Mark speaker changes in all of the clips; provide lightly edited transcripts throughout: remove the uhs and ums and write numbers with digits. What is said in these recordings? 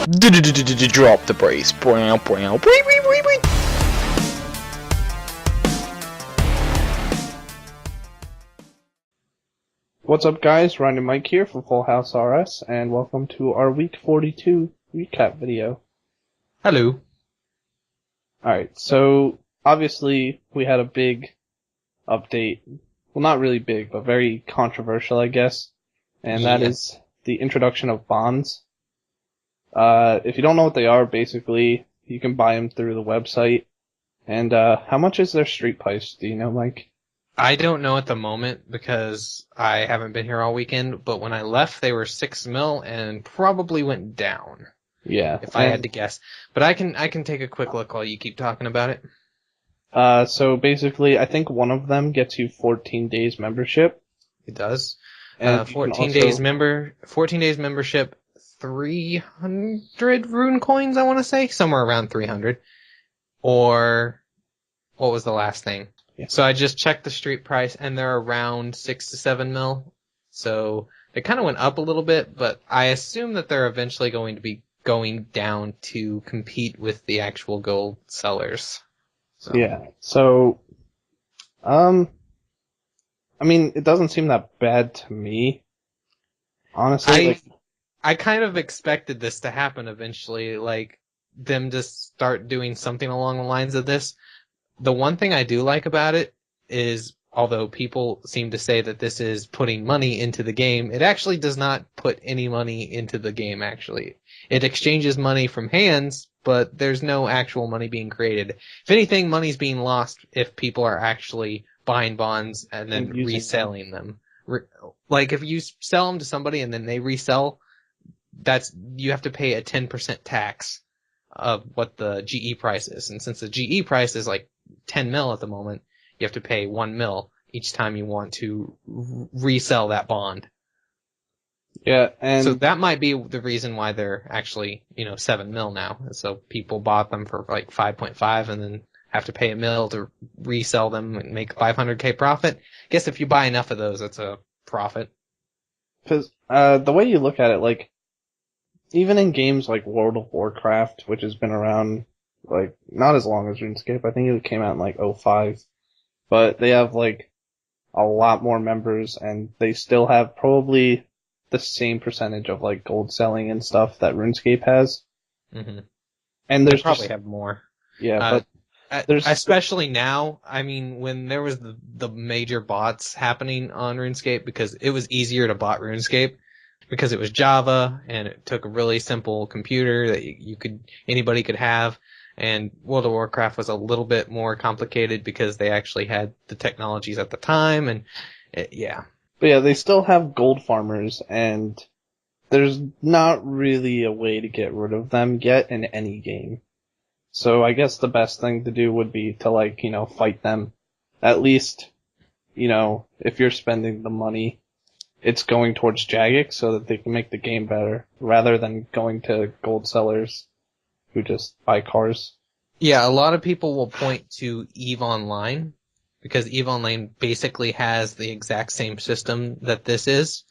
Speaker 1: Drop the brace.
Speaker 2: What's up, guys? Ryan and Mike here from FullHouseRS, and welcome to our Week 42 recap video.
Speaker 1: Hello.
Speaker 2: Alright, so obviously we had a big update. Well, not really big, but very controversial, I guess. And that is the introduction of bonds. If you don't know what they are, basically, you can buy them through the website. And how much is their street price? Do you know, Mike?
Speaker 3: I don't know at the moment because I haven't been here all weekend, but when I left they were 6 mil and probably went down.
Speaker 2: Yeah.
Speaker 3: If I had to guess. But I can take a quick look while you keep talking about it.
Speaker 2: So basically, I think one of them gets you 14 days membership.
Speaker 3: It does.
Speaker 2: And
Speaker 3: 14 days membership, 300 rune coins, I want to say, somewhere around 300. Or what was the last thing?
Speaker 2: Yeah.
Speaker 3: So I just checked the street price and they're around 6 to 7 mil. So they kind of went up a little bit, but I assume that they're eventually going to be going down to compete with the actual gold sellers. So.
Speaker 2: Yeah. So, I mean, it doesn't seem that bad to me. Honestly,
Speaker 3: I kind of expected this to happen eventually, like them to start doing something along the lines of this. The one thing I do like about it is, although people seem to say that this is putting money into the game, it actually does not put any money into the game, actually. It exchanges money from hands, but there's no actual money being created. If anything, money's being lost if people are actually buying bonds and then reselling them. Like, if you sell them to somebody and then they resell, you have to pay a 10% tax of what the GE price is. And since the GE price is like 10 mil at the moment, you have to pay 1 mil each time you want to resell that bond.
Speaker 2: yeah, and
Speaker 3: so that might be the reason why they're actually, 7 mil now. So people bought them for like 5.5 and then have to pay $1 mil to resell them and make 500k profit. I guess if you buy enough of those, that's a profit.
Speaker 2: because the way you look at it, like, even in games like World of Warcraft, which has been around, like, not as long as RuneScape, I think it came out in like 05, but they have like a lot more members and they still have probably the same percentage of like gold selling and stuff that RuneScape has.
Speaker 3: Mm-hmm.
Speaker 2: And there's
Speaker 3: they probably have more.
Speaker 2: Yeah, but there's
Speaker 3: especially now. I mean, when there was the major bots happening on RuneScape, because it was easier to bot RuneScape because it was Java and it took a really simple computer that anybody could have. And World of Warcraft was a little bit more complicated because they actually had the technologies at the time, and yeah.
Speaker 2: But yeah, they still have gold farmers, and there's not really a way to get rid of them yet in any game. So I guess the best thing to do would be to fight them. At least, if you're spending the money, it's going towards Jagex so that they can make the game better, rather than going to gold sellers who just buy cars.
Speaker 3: Yeah, a lot of people will point to EVE Online, because EVE Online basically has the exact same system that this is.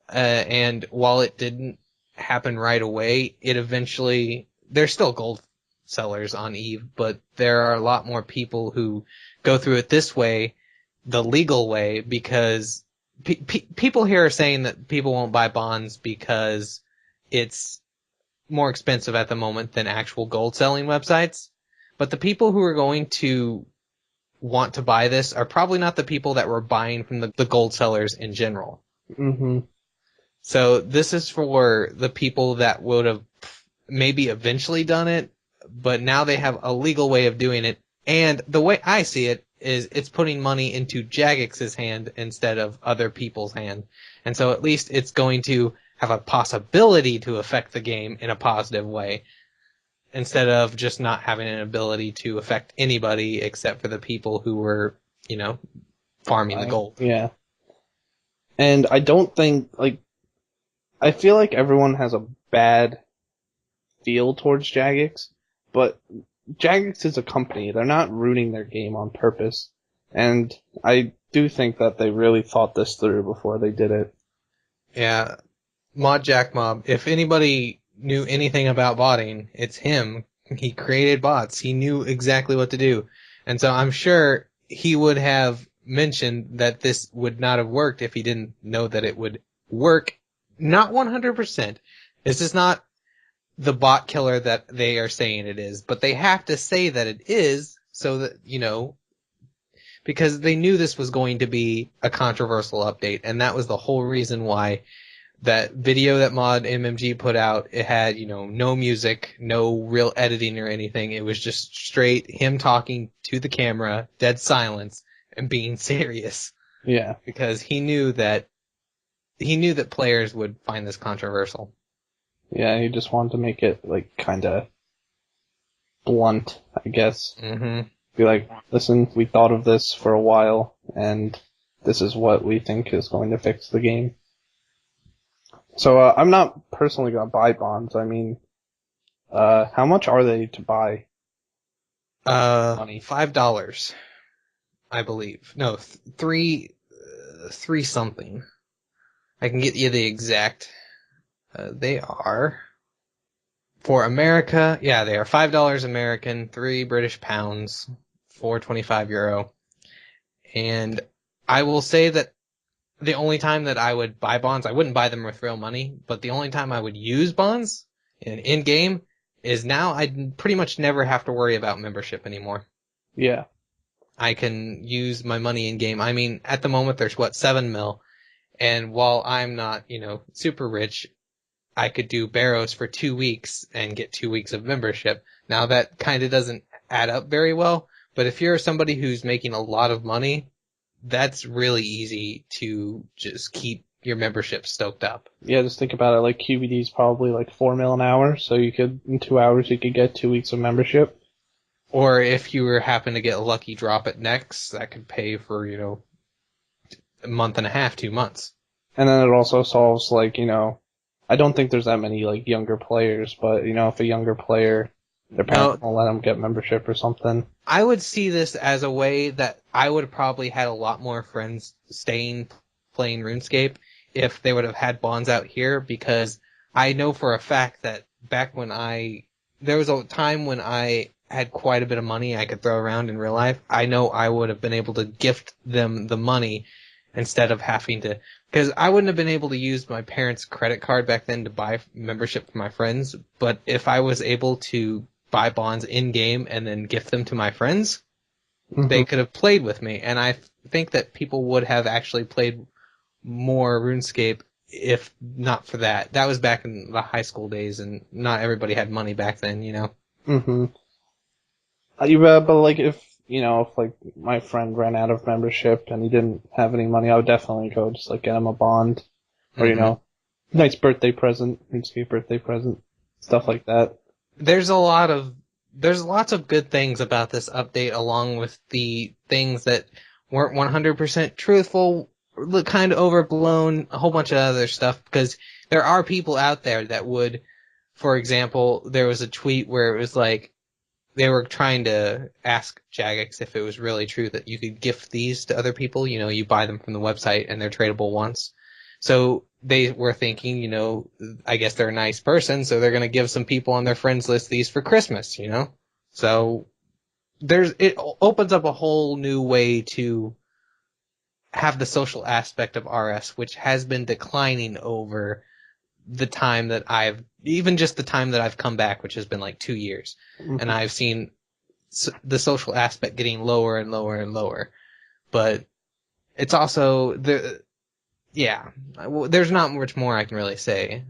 Speaker 3: And while it didn't happen right away, there's still gold sellers on EVE, but there are a lot more people who go through it this way, the legal way, because people here are saying that people won't buy bonds because it's more expensive at the moment than actual gold selling websites. But the people who are going to want to buy this are probably not the people that were buying from the gold sellers in general.
Speaker 2: Mm-hmm.
Speaker 3: So this is for the people that would have maybe eventually done it, but now they have a legal way of doing it. And the way I see it is it's putting money into Jagex's hand instead of other people's hand. And so at least it's going to have a possibility to affect the game in a positive way, instead of just not having an ability to affect anybody except for the people who were, farming the gold.
Speaker 2: Yeah. And I don't think, I feel like everyone has a bad feel towards Jagex, but Jagex is a company. They're not ruining their game on purpose. And I do think that they really thought this through before they did it.
Speaker 3: Yeah. Mod Jack Mob. If anybody knew anything about botting. It's him. He created bots. He knew exactly what to do. And so I'm sure he would have mentioned that this would not have worked if he didn't know that it would work. Not 100%. This is not the bot killer that they are saying it is, but they have to say that it is so that, because they knew this was going to be a controversial update, and that was the whole reason why that video that Mod MMG put out, it had, no music, no real editing or anything. It was just straight him talking to the camera, dead silence, and being serious.
Speaker 2: Yeah.
Speaker 3: Because he knew that players would find this controversial.
Speaker 2: Yeah, he just wanted to make it, kind of blunt, I guess.
Speaker 3: Mm-hmm.
Speaker 2: Be like, listen, we thought of this for a while, and this is what we think is going to fix the game. So, I'm not personally gonna buy bonds. I mean, how much are they to buy? Money.
Speaker 3: $5, I believe. No, three something. I can get you the exact. They are for America. Yeah, they are $5 American, £3 British, €4.25. And I will say that the only time that I would buy bonds, I wouldn't buy them with real money, but the only time I would use bonds in game is now. I pretty much never have to worry about membership anymore.
Speaker 2: Yeah.
Speaker 3: I can use my money in game. I mean, at the moment there's 7 mil, and while I'm not, super rich, I could do Barrows for 2 weeks and get 2 weeks of membership. Now that kind of doesn't add up very well, but if you're somebody who's making a lot of money, that's really easy to just keep your membership stoked up.
Speaker 2: Yeah, just think about it. QBD is probably 4 mil an hour, so in 2 hours you could get 2 weeks of membership.
Speaker 3: Or if you happen to get a lucky drop at Next, that could pay for, a month and a half, 2 months.
Speaker 2: And then it also solves, I don't think there's that many, younger players, but, if a younger player, their parents won't let them get membership or something.
Speaker 3: I would see this as a way that I would have probably had a lot more friends playing RuneScape if they would have had bonds out here, because I know for a fact that back when there was a time when I had quite a bit of money I could throw around in real life, I know I would have been able to gift them the money instead of having to, because I wouldn't have been able to use my parents' credit card back then to buy membership for my friends, but if I was able to buy bonds in-game and then gift them to my friends, they could have played with me, and I think that people would have actually played more RuneScape if not for that. That was back in the high school days, and not everybody had money back then,
Speaker 2: Mm-hmm. But if my friend ran out of membership and he didn't have any money, I would definitely go just get him a bond, or nice birthday present, RuneScape birthday present, stuff like that.
Speaker 3: There's lots of good things about this update, along with the things that weren't 100% truthful, look kind of overblown, a whole bunch of other stuff, because there are people out there that would, for example, there was a tweet where it was they were trying to ask Jagex if it was really true that you could gift these to other people. You buy them from the website and they're tradable once. So they were thinking, I guess they're a nice person, so they're going to give some people on their friends list these for Christmas, So it opens up a whole new way to have the social aspect of RS, which has been declining over the time that even just the time that I've come back, which has been 2 years. Mm-hmm. And I've seen the social aspect getting lower and lower and lower. But it's also, there's not much more I can really say.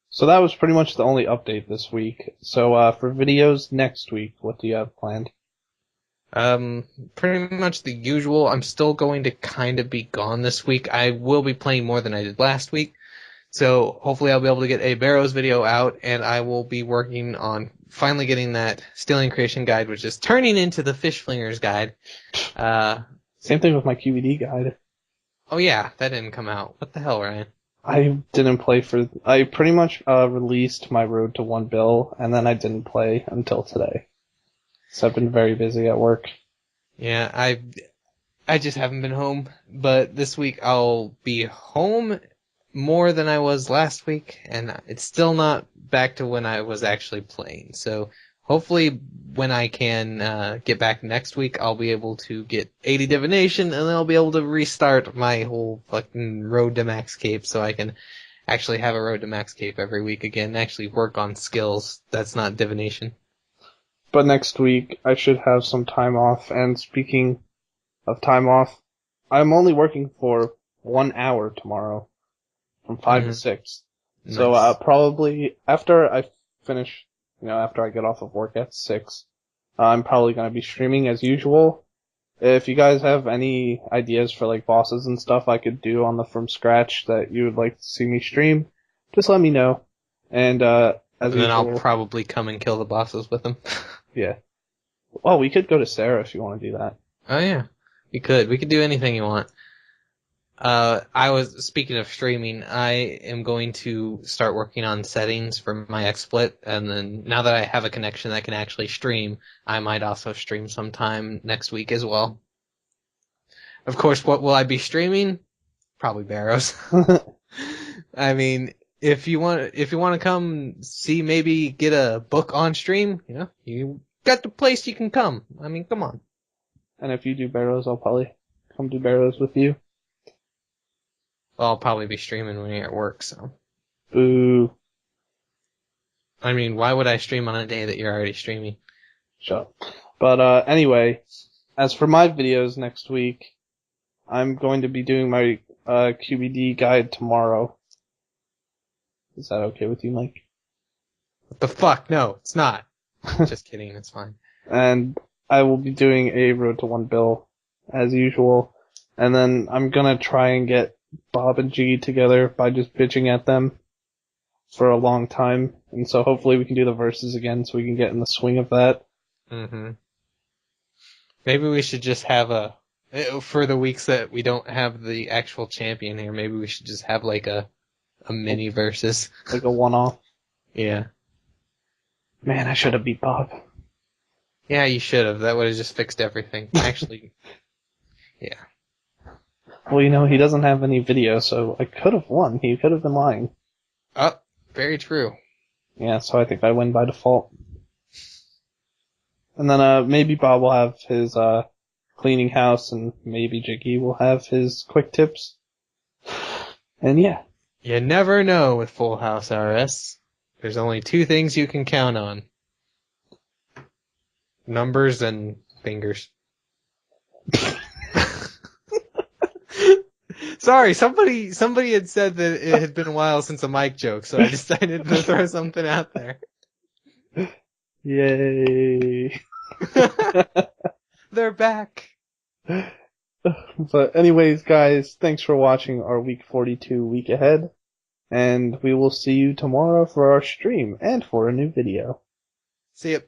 Speaker 2: So that was pretty much the only update this week. So for videos next week, what do you have planned?
Speaker 3: Pretty much the usual. I'm still going to kind of be gone this week. I will be playing more than I did last week. So hopefully I'll be able to get a Barrows video out, and I will be working on finally getting that Stealing Creation guide, which is turning into the Fish Flingers guide.
Speaker 2: Same thing with my QED guide.
Speaker 3: Oh yeah, that didn't come out. What the hell, Ryan?
Speaker 2: I didn't play I pretty much released my Road to 1 bill, and then I didn't play until today. So I've been very busy at work.
Speaker 3: Yeah, I just haven't been home, but this week I'll be home more than I was last week, and it's still not back to when I was actually playing. So hopefully when I can get back next week, I'll be able to get 80 divination, and then I'll be able to restart my whole fucking road to max cape so I can actually have a road to max cape every week again and actually work on skills. That's not divination.
Speaker 2: But next week, I should have some time off, and speaking of time off, I'm only working for 1 hour tomorrow, from 5 to 6.
Speaker 3: Nice.
Speaker 2: So probably after I finish, after I get off of work at 6, I'm probably going to be streaming as usual. If you guys have any ideas for like bosses and stuff I could do on the from scratch that you would like to see me stream, just let me know. And as
Speaker 3: then
Speaker 2: usual,
Speaker 3: I'll probably come and kill the bosses with them.
Speaker 2: yeah. Well, we could go to Sarah if you want to do that.
Speaker 3: Oh yeah, we could do anything you want. Speaking of streaming, I am going to start working on settings for my XSplit, and then now that I have a connection that can actually stream, I might also stream sometime next week as well. Of course, what will I be streaming? Probably Barrows. I mean, if you want to come see, maybe get a book on stream, you got the place you can come. I mean, come on.
Speaker 2: And if you do Barrows, I'll probably come do Barrows with you.
Speaker 3: Well, I'll probably be streaming when you're at work, so.
Speaker 2: Boo.
Speaker 3: I mean, why would I stream on a day that you're already streaming?
Speaker 2: Shut up. But anyway, as for my videos next week, I'm going to be doing my QBD guide tomorrow. Is that okay with you, Mike?
Speaker 3: What the fuck? No, it's not. Just kidding, it's fine.
Speaker 2: And I will be doing a Road to 1 bill, as usual. And then I'm gonna try and get Bob and G together by just bitching at them for a long time. And so hopefully we can do the verses again so we can get in the swing of that.
Speaker 3: Mm-hmm. Maybe we should just have for the weeks that we don't have the actual champion here, maybe we should just have like a mini versus.
Speaker 2: Like a one-off.
Speaker 3: Yeah.
Speaker 2: Man, I should have beat Bob.
Speaker 3: Yeah, you should have. That would have just fixed everything. Actually, yeah.
Speaker 2: Well, he doesn't have any video, so I could have won. He could have been lying.
Speaker 3: Oh, very true.
Speaker 2: Yeah, so I think I win by default. And then maybe Bob will have his cleaning house, and maybe Jiggy will have his quick tips. And yeah.
Speaker 3: You never know with FullHouseRS. There's only 2 things you can count on. Numbers and fingers. Sorry, somebody had said that it had been a while since a mic joke, so I decided to throw something out there.
Speaker 2: Yay.
Speaker 3: They're back.
Speaker 2: But anyways, guys, thanks for watching our week 42 week ahead. And we will see you tomorrow for our stream and for a new video.
Speaker 3: See ya.